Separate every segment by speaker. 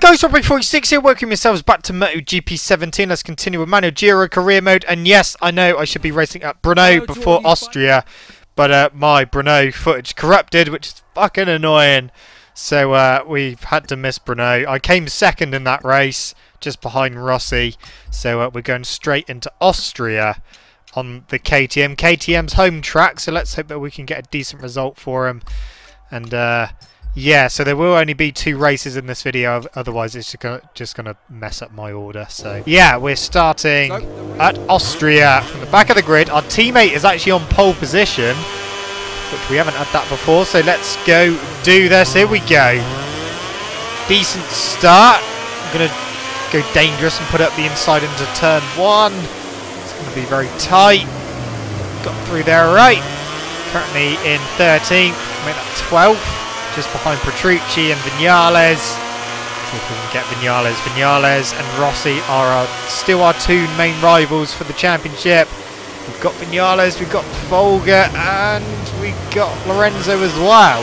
Speaker 1: guys, Robbie46 here, welcome yourselves back to MotoGP 17. Let's continue with Managerial career mode. And yes, I know I should be racing at Brno before Austria, but my Brno footage corrupted, which is fucking annoying. So we've had to miss Brno. I came second in that race, just behind Rossi. So we're going straight into Austria on the KTM. KTM's home track, so let's hope that we can get a decent result for him. And yeah, so there will only be 2 races in this video, otherwise it's just gonna mess up my order. So yeah, we're starting at Austria from the back of the grid. Our teammate is actually on pole position, which we haven't had that before, so let's go do this. Here we go. Decent start. I'm gonna go dangerous and put up the inside into turn 1. It's gonna be very tight. Got through there right. Currently in 13th, made that 12th. Just behind Petrucci and Vinales. See if we can get Vinales. Vinales and Rossi are still our 2 main rivals for the championship. We've got Vinales, we've got Folger, and we've got Lorenzo as well.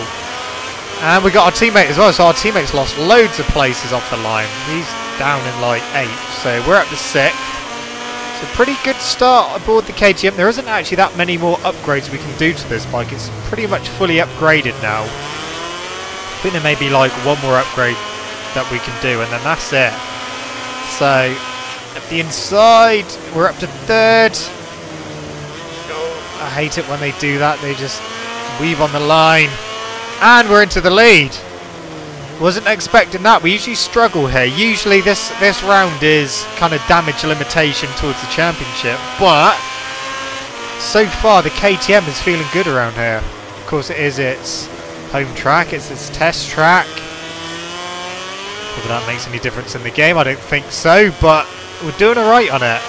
Speaker 1: And we've got our teammate as well, so our teammate's lost loads of places off the line. He's down in like 8th, so we're up to 6th. It's a pretty good start aboard the KTM. There isn't actually that many more upgrades we can do to this bike. It's pretty much fully upgraded now. I think there may be like 1 more upgrade that we can do, and then that's it. So at the inside, we're up to 3rd. Oh, I hate it when they do that. They just weave on the line, and we're into the lead. Wasn't expecting that. We usually struggle here. Usually this round is kind of damage limitation towards the championship, but so far the KTM is feeling good around here. Of course, it is its home track, it's its test track. Whether that makes any difference in the game, I don't think so, but we're doing alright on it.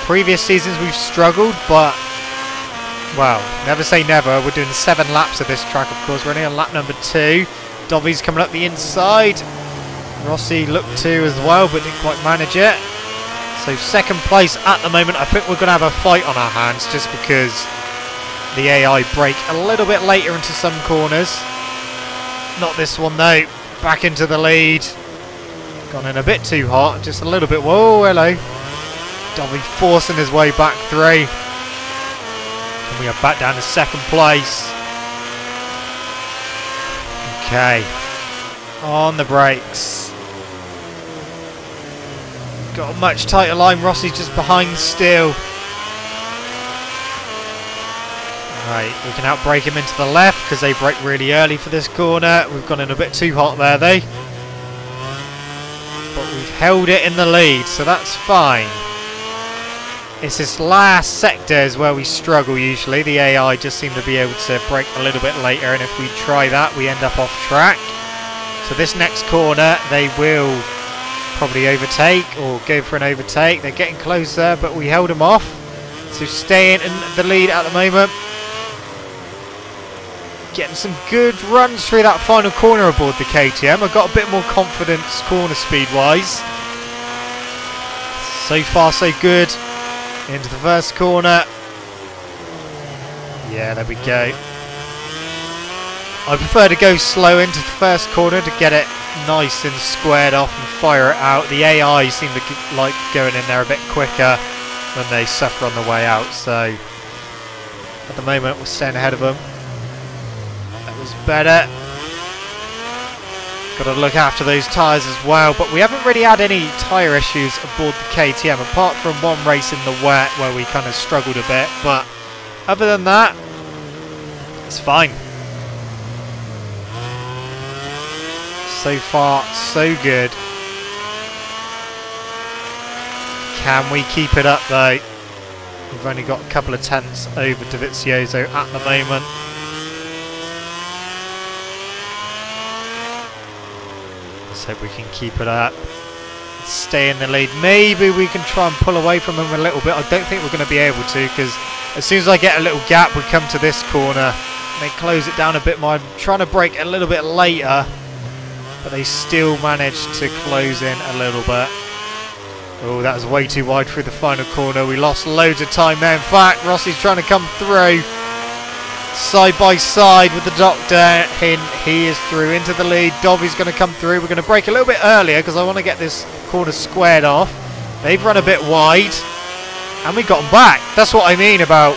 Speaker 1: Previous seasons we've struggled, but well, never say never. We're doing 7 laps of this track, of course. We're only on lap number 2. Dovy's coming up the inside. Rossi looked to as well, but didn't quite manage it. So 2nd place at the moment. I think we're going to have a fight on our hands, just because the AI brake a little bit later into some corners. Not this one though. Back into the lead. Gone in a bit too hot. Just a little bit. Whoa, hello. Dovey forcing his way back through. And we are back down to 2nd place. Okay. On the brakes. Got a much tighter line. Rossi's just behind still. Right, we can outbrake him into the left because they brake really early for this corner. We've gone in a bit too hot there though. But we've held it in the lead, so that's fine. It's this last sector is where we struggle usually. The AI just seem to be able to brake a little bit later, and if we try that, we end up off track. So this next corner, they will probably overtake or go for an overtake. They're getting closer, but we held them off. So staying in the lead at the moment. Getting some good runs through that final corner aboard the KTM. I've got a bit more confidence corner speed wise. So far so good. Into the first corner. Yeah, there we go. I prefer to go slow into the first corner to get it nice and squared off and fire it out. The AI seem to like going in there a bit quicker when they suffer on the way out. So at the moment we're staying ahead of them. Was better. Got to look after those tyres as well, but we haven't really had any tyre issues aboard the KTM apart from 1 race in the wet where we kind of struggled a bit, but other than that it's fine. So far so good. Can we keep it up though? We've only got a couple of tenths over Dovizioso at the moment. Let's hope we can keep it up. Stay in the lead. Maybe we can try and pull away from them a little bit. I don't think we're going to be able to, because as soon as I get a little gap, we come to this corner. They close it down a bit more. I'm trying to brake a little bit later, but they still manage to close in a little bit. Oh, that was way too wide through the final corner. We lost loads of time there. In fact, Rossi's trying to come through. side by side with the Doctor. He is through into the lead. Dovi's going to come through. We're going to brake a little bit earlier because I want to get this corner squared off. They've run a bit wide, and we got them back. That's what I mean about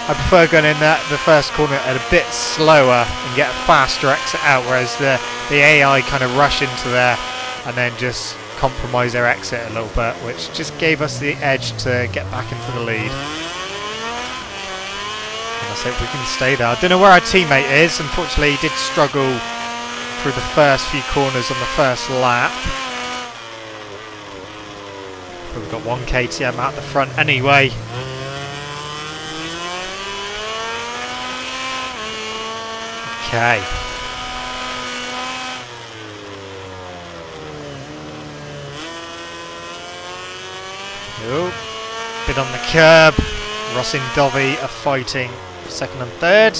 Speaker 1: I prefer going in the first corner a bit slower and get a faster exit out, whereas the AI kind of rush into there and then just compromise their exit a little bit, which just gave us the edge to get back into the lead. And I hope we can stay there. I don't know where our teammate is. Unfortunately, he did struggle through the first few corners on the first lap. But we've got one KTM out the front anyway. Okay. Oh, bit on the curb. Ross and Dovi are fighting for second and third.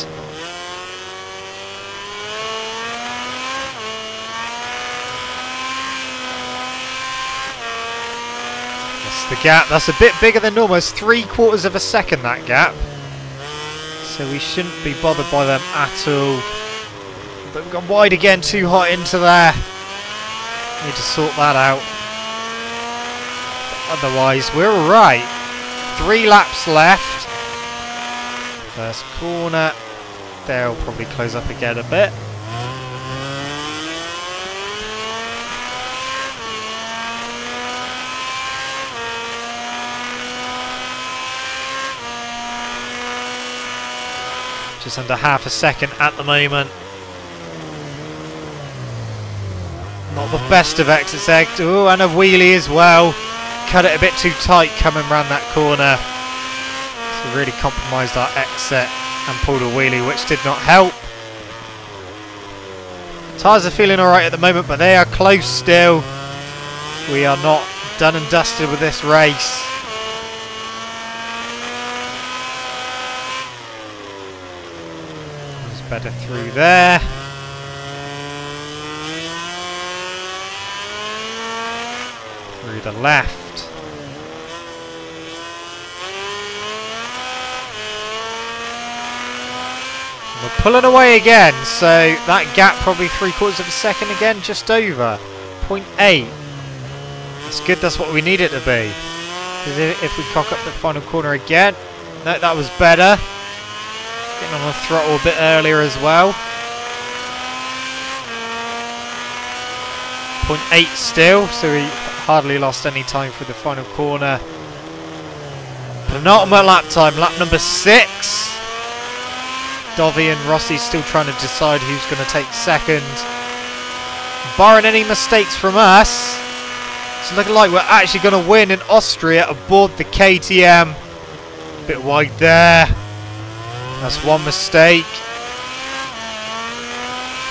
Speaker 1: That's the gap. That's a bit bigger than normal. It's 3/4 of a second, that gap. So we shouldn't be bothered by them at all. But we've gone wide again, too hot into there. Need to sort that out. But otherwise, we're alright. 3 laps left. First corner. They'll probably close up again a bit. Just under half a second at the moment. Not the best of exits there. Oh, and a wheelie as well. Cut it a bit too tight coming round that corner. So really compromised our exit and pulled a wheelie, which did not help. Tyres are feeling alright at the moment, but they are close still. We are not done and dusted with this race. Better through there. Through the left. We're pulling away again, so that gap probably 3/4 of a second again, just over. 0.8. That's good, that's what we need it to be. Because if we cock up the final corner again, no, that was better. Getting on the throttle a bit earlier as well. 0.8 still, so we hardly lost any time for the final corner. Penultimate lap time, lap number 6. Dovi and Rossi still trying to decide who's going to take second. Barring any mistakes from us, it's looking like we're actually going to win in Austria aboard the KTM. Bit wide there. That's one mistake.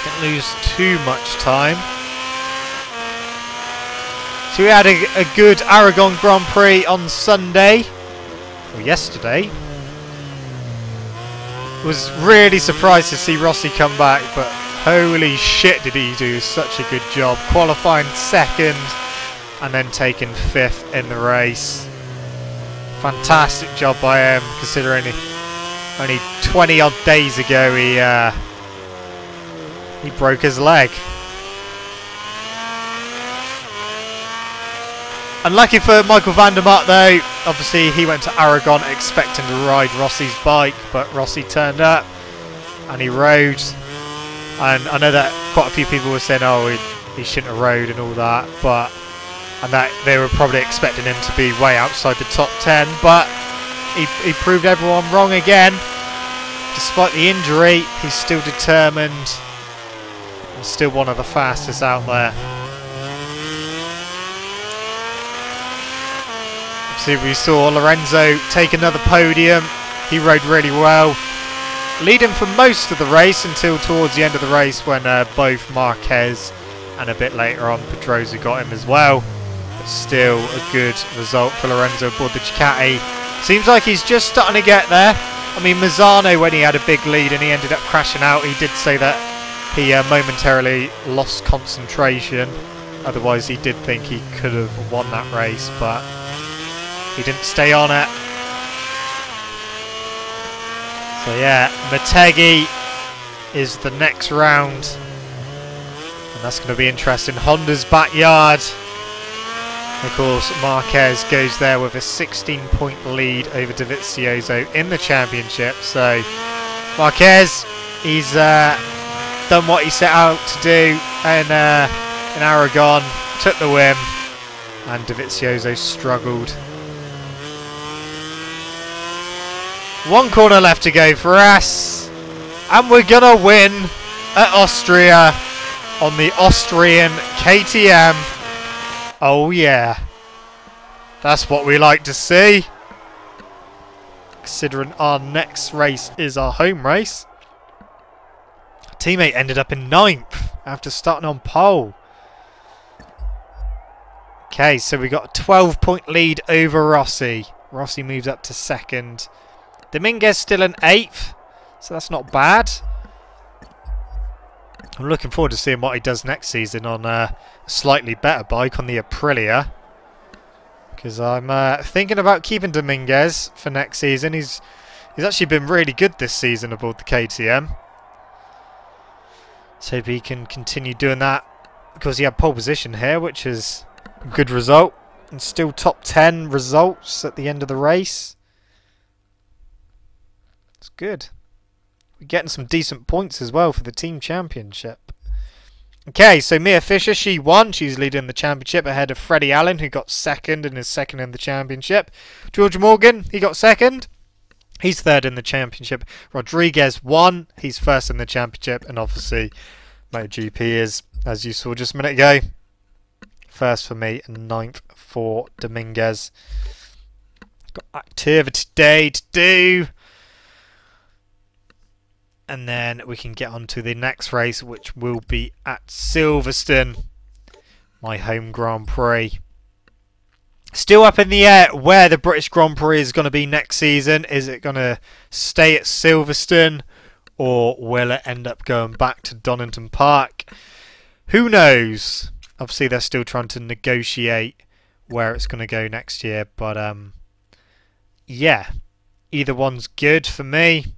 Speaker 1: Didn't lose too much time. So we had a good Aragon Grand Prix on Sunday, or yesterday. Was really surprised to see Rossi come back, but holy shit did he do such a good job. Qualifying second and then taking 5th in the race. Fantastic job by him, considering only 20 odd days ago he broke his leg. Unlucky for Michael van der Mark though. Obviously he went to Aragon expecting to ride Rossi's bike, but Rossi turned up and he rode. And I know that quite a few people were saying, oh, he shouldn't have rode and all that, and that they were probably expecting him to be way outside the top 10, but he proved everyone wrong again. Despite the injury, he's still determined and still one of the fastest out there. See, we saw Lorenzo take another podium. He rode really well, leading for most of the race until towards the end of the race when both Marquez and a bit later on Pedrosa got him as well. But still a good result for Lorenzo aboard the Ducati. Seems like he's just starting to get there. I mean, Mazzano, when he had a big lead and he ended up crashing out, he did say that he momentarily lost concentration. Otherwise, he did think he could have won that race, but he didn't stay on it. So yeah, Motegi is the next round. And that's going to be interesting. Honda's backyard. Of course, Marquez goes there with a 16-point lead over Dovizioso in the championship. So Marquez, he's done what he set out to do in Aragon, took the win, and Dovizioso struggled. One corner left to go for us, and we're gonna win at Austria on the Austrian KTM. Oh yeah, that's what we like to see, considering our next race is our home race. Teammate ended up in 9th after starting on pole. Okay, so we got a 12-point lead over Rossi. Rossi moves up to 2nd. Dominguez still in 8th, so that's not bad. I'm looking forward to seeing what he does next season on a slightly better bike, on the Aprilia. Because I'm thinking about keeping Dominguez for next season. He's actually been really good this season aboard the KTM. So hope he can continue doing that, because he had pole position here, which is a good result. And still top 10 results at the end of the race. It's good. We're getting some decent points as well for the team championship. Okay, so Mia Fisher, she won. She's leading the championship ahead of Freddie Allen, who got 2nd and is 2nd in the championship. George Morgan, he got 2nd. He's 3rd in the championship. Rodriguez won. He's 1st in the championship. And obviously, MotoGP is, as you saw just a minute ago, 1st for me and 9th for Dominguez. Got activity today to do. And then we can get on to the next race, which will be at Silverstone, my home Grand Prix. Still up in the air where the British Grand Prix is going to be next season. Is it going to stay at Silverstone, or will it end up going back to Donington Park? Who knows? Obviously, they're still trying to negotiate where it's going to go next year. But yeah, either one's good for me.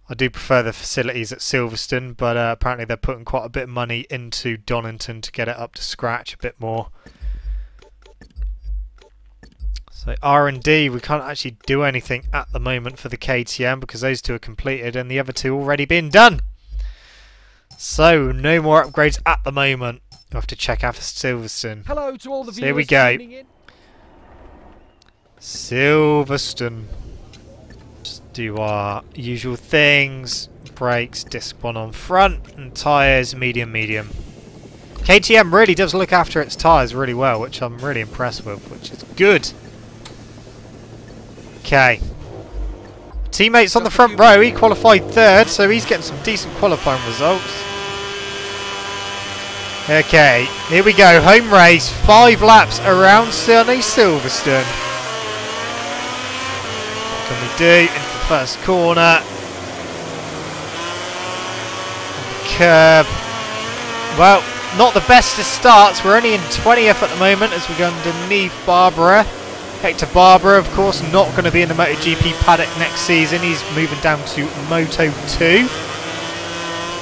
Speaker 1: I do prefer the facilities at Silverstone, but apparently they're putting quite a bit of money into Donington to get it up to scratch a bit more. So R&D, we can't actually do anything at the moment for the KTM because those two are completed and the other two already been done. So no more upgrades at the moment. We'll have to check out for Silverstone.
Speaker 2: Hello to all the viewers.
Speaker 1: Here we go. Silverstone. Just do our usual things. Brakes, disc 1 on front, and tyres medium. KTM really does look after its tyres really well, which I'm really impressed with, which is good. Okay. Teammates on the front row, he qualified 3rd, so he's getting some decent qualifying results. Okay, here we go, home race, 5 laps around sunny Silverstone. What can we do? Into the first corner. On the curb. Well, not the best of starts, we're only in 20th at the moment as we go underneath Barbara. Hector Barbara, of course, not going to be in the MotoGP paddock next season. He's moving down to Moto2.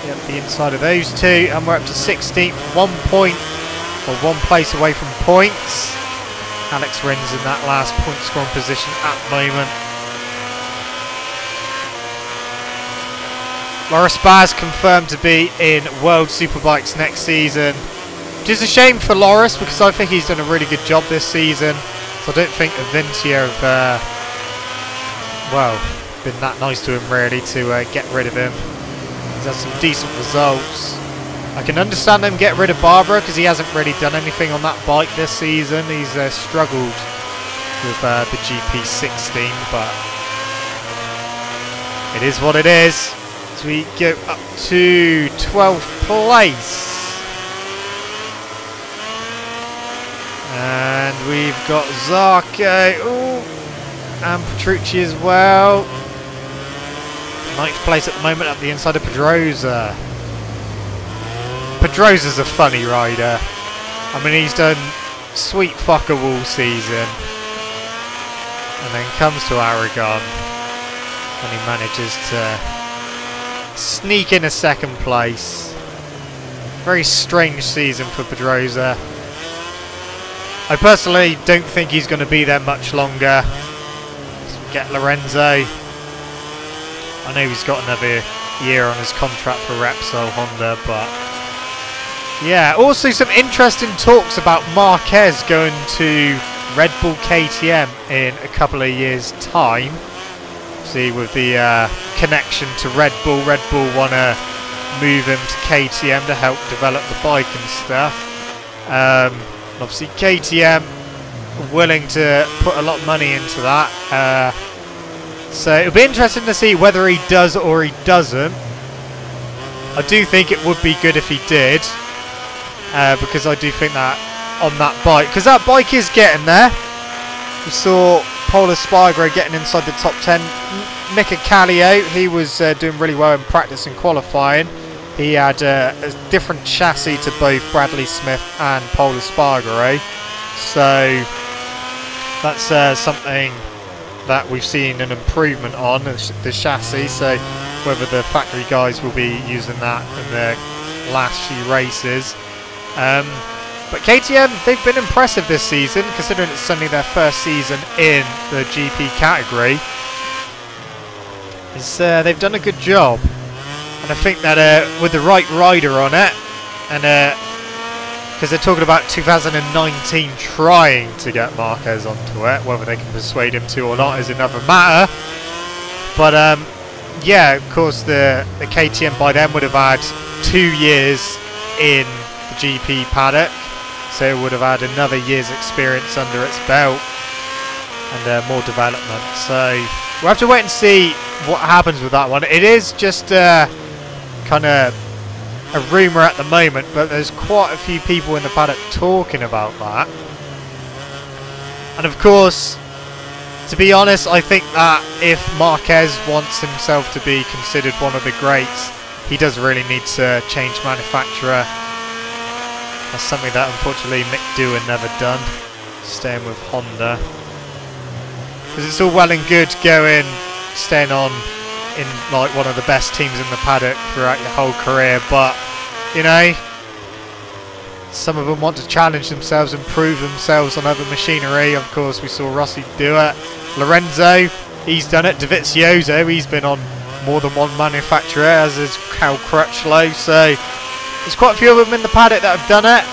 Speaker 1: Yep, the inside of those two. And we're up to 16th. 1 point, or 1 place away from points. Alex Rins in that last point scoring position at the moment. Loris Baz confirmed to be in World Superbikes next season. Which is a shame for Loris because I think he's done a really good job this season. So I don't think Avintia have, well, been that nice to him really to get rid of him. He's had some decent results. I can understand them get rid of Barbara because he hasn't really done anything on that bike this season. He's struggled with the GP16, but it is what it is. So we go up to 12th place. And we've got Zarco, and Petrucci as well. 9th place at the moment up the inside of Pedrosa. Pedrosa's a funny rider. I mean, he's done sweet fucker all season. And then comes to Aragon. And he manages to sneak in a second place. Very strange season for Pedrosa. I personally don't think he's going to be there much longer. So we get Lorenzo. I know he's got another year on his contract for Repsol Honda, but yeah, also some interesting talks about Marquez going to Red Bull KTM in a couple of years' time. See, with the connection to Red Bull want to move him to KTM to help develop the bike and stuff. Obviously KTM willing to put a lot of money into that. So it'll be interesting to see whether he does or he doesn't. I do think it would be good if he did, because I do think that on that bike, because that bike is getting there. We saw Pol Espargaro getting inside the top 10. Mika Kallio, he was doing really well in practice and qualifying. He had a different chassis to both Bradley Smith and Pol Espargaro, so that's something that we've seen an improvement on, the chassis. So whether the factory guys will be using that in the last few races. But KTM, they've been impressive this season, considering it's only their first season in the GP category. They've done a good job. And I think that with the right rider on it, and because they're talking about 2019 trying to get Marquez onto it, whether they can persuade him to or not is another matter. But yeah, of course the KTM by then would have had 2 years in the GP paddock, so it would have had another year's experience under its belt and more development. So we'll have to wait and see what happens with that one. It is just kind of a rumour at the moment, but there's quite a few people in the paddock talking about that. And of course, to be honest, I think that if Marquez wants himself to be considered one of the greats, he does really need to change manufacturer. That's something that unfortunately Mick Doohan never done, staying with Honda. Because it's all well and good staying on in like one of the best teams in the paddock throughout your whole career, but you know, some of them want to challenge themselves and prove themselves on other machinery. Of course, we saw Rossi do it. Lorenzo, he's done it. Dovizioso, he's been on more than one manufacturer, as is Cal Crutchlow. So there's quite a few of them in the paddock that have done it.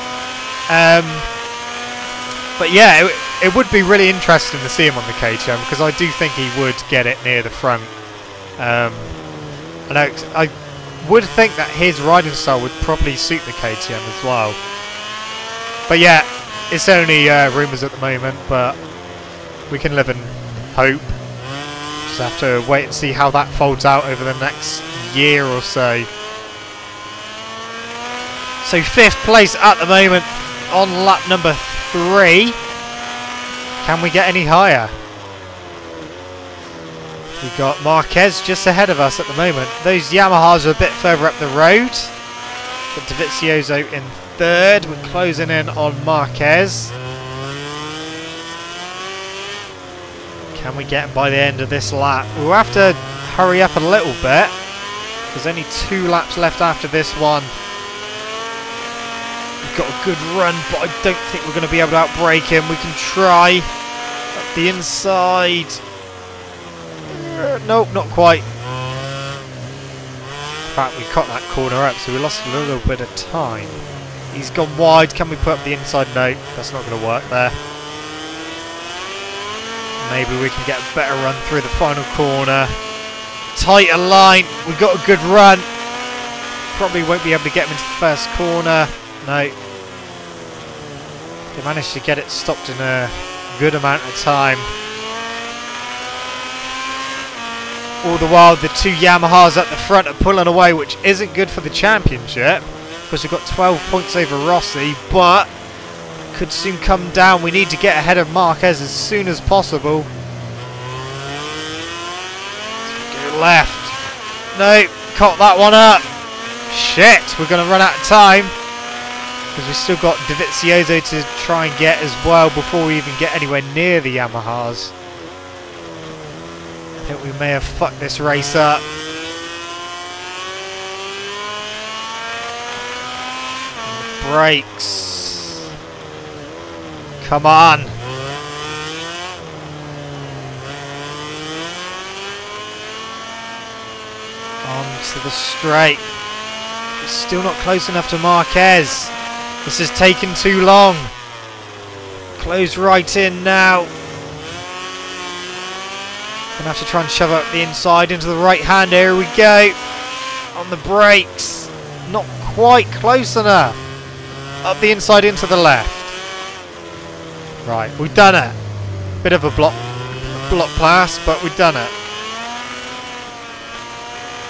Speaker 1: But yeah, it would be really interesting to see him on the KTM, because I do think he would get it near the front. And I would think that his riding style would probably suit the KTM as well. But yeah, it's only rumours at the moment, but we can live in hope. Just have to wait and see how that folds out over the next year or so. So 5th place at the moment on lap number 3. Can we get any higher? We've got Marquez just ahead of us at the moment. Those Yamahas are a bit further up the road. Got Dovizioso in 3rd. We're closing in on Marquez. Can we get him by the end of this lap? We'll have to hurry up a little bit. There's only 2 laps left after this one. We've got a good run, but I don't think we're going to be able to outbrake him. We can try. Up the inside. Nope, not quite. In fact, we cut that corner up, so we lost a little bit of time. He's gone wide. Can we put up the inside? No, that's not going to work there. Maybe we can get a better run through the final corner. Tighter line. We've got a good run. Probably won't be able to get him into the first corner. No. They managed to get it stopped in a good amount of time. All the while, the 2 Yamahas at the front are pulling away, which isn't good for the championship. Because we've got 12 points over Rossi, but could soon come down. We need to get ahead of Marquez as soon as possible. Go left. No, caught that one up. Shit, we're going to run out of time. Because we've still got Dovizioso to try and get as well before we even get anywhere near the Yamahas. I think we may have fucked this race up. Brakes. Come on. On to the straight. It's still not close enough to Marquez. This has taken too long. Close right in now. Gonna have to try and shove up the inside into the right hand. Here we go. On the brakes. Not quite close enough. Up the inside into the left. Right, we've done it. Bit of a block pass, but we've done it.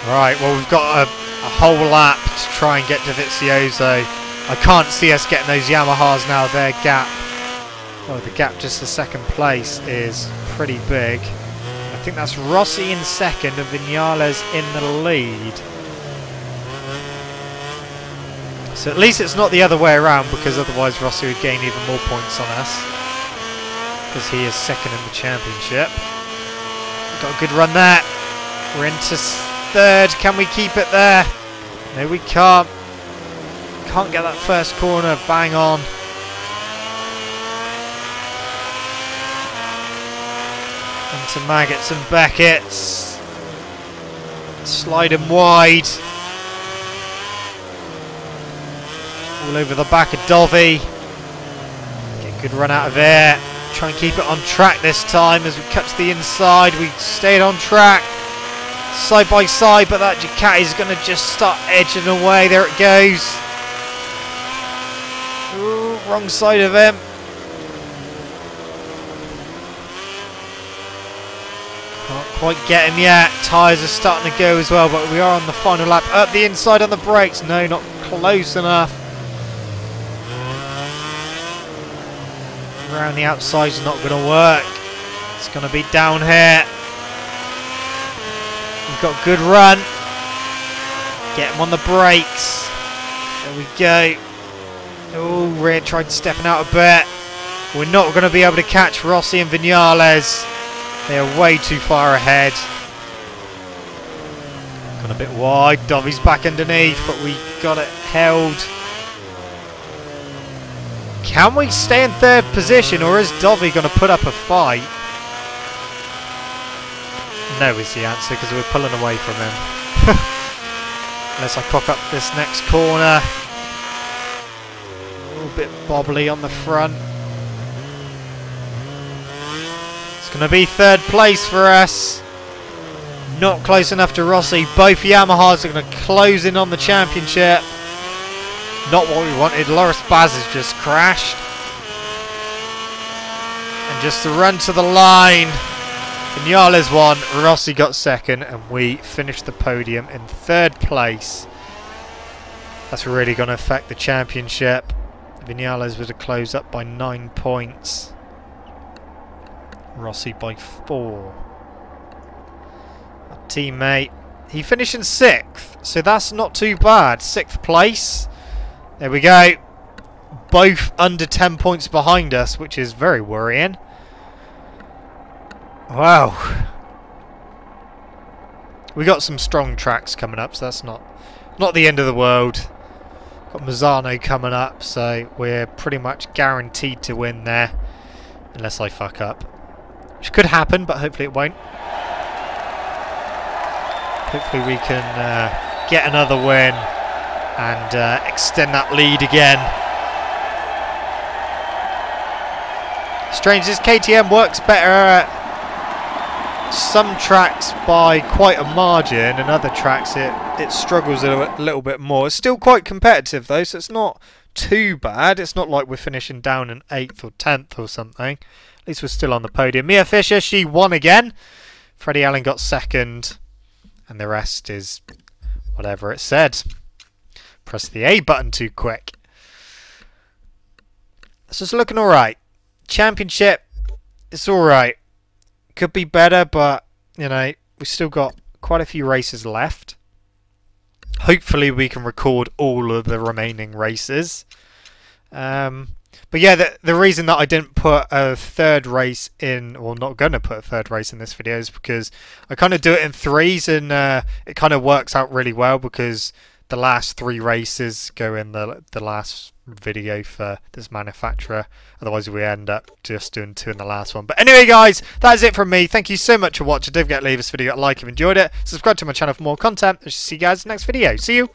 Speaker 1: Right, well we've got a whole lap to try and get to Vizioso. I can't see us getting those Yamahas now. Their gap, oh, the gap just to second place is pretty big. I think that's Rossi in second and Vinales in the lead. So at least it's not the other way around, because otherwise Rossi would gain even more points on us, because he is second in the championship. Got a good run there. We're into third. Can we keep it there? No, we can't. Can't get that first corner bang on. Into Maggots and Beckett's. Slide him wide. All over the back of Dovey. Get a good run out of there. Try and keep it on track this time as we cut to the inside. We stayed on track. Side by side, but that Ducati is going to just start edging away. There it goes. Ooh, wrong side of him. Can't quite get him yet. Tyres are starting to go as well, but we are on the final lap. Up the inside on the brakes. No, not close enough. Around the outside is not going to work. It's going to be down here. We've got a good run. Get him on the brakes. There we go. Oh, Rear tried stepping out a bit. We're not going to be able to catch Rossi and Vinales. They are way too far ahead. Gone a bit wide. Dovey's back underneath, but we got it held. Can we stay in third position, or is Dovey going to put up a fight? No is the answer, because we're pulling away from him. Unless I cock up this next corner. A little bit bobbly on the front. It's going to be third place for us. Not close enough to Rossi. Both Yamahas are going to close in on the championship. Not what we wanted. Loris Baz has just crashed. And just the run to the line. Vinales won, Rossi got second, and we finished the podium in third place. That's really going to affect the championship. Vinales was to close up by 9 points. Rossi by 4. Our teammate, he finished in 6th, so that's not too bad. 6th place. There we go. Both under 10 points behind us, which is very worrying. Wow. We got some strong tracks coming up, so that's not the end of the world. Got Mazzano coming up, so we're pretty much guaranteed to win there. Unless I fuck up. Which could happen, but hopefully it won't. Hopefully we can get another win and extend that lead again. Strange, this KTM works better at some tracks by quite a margin, and other tracks it struggles a little bit more. It's still quite competitive though, so it's not too bad. It's not like we're finishing down in 8th or 10th or something. At least we're still on the podium. Mia Fisher, she won again. Freddie Allen got second, and the rest is whatever it said. Press the A button too quick. So it's looking alright. Championship, it's alright. Could be better, but you know, we've still got quite a few races left. Hopefully we can record all of the remaining races. But yeah, the reason that I didn't put a third race in, or not going to put a third race in this video, is because I kind of do it in threes, and it kind of works out really well because the last 3 races go in the last video for this manufacturer. Otherwise we end up just doing 2 in the last one. But anyway guys, that is it from me. Thank you so much for watching. Don't forget to leave this video a like if you enjoyed it. Subscribe to my channel for more content. I shall see you guys in the next video. See you.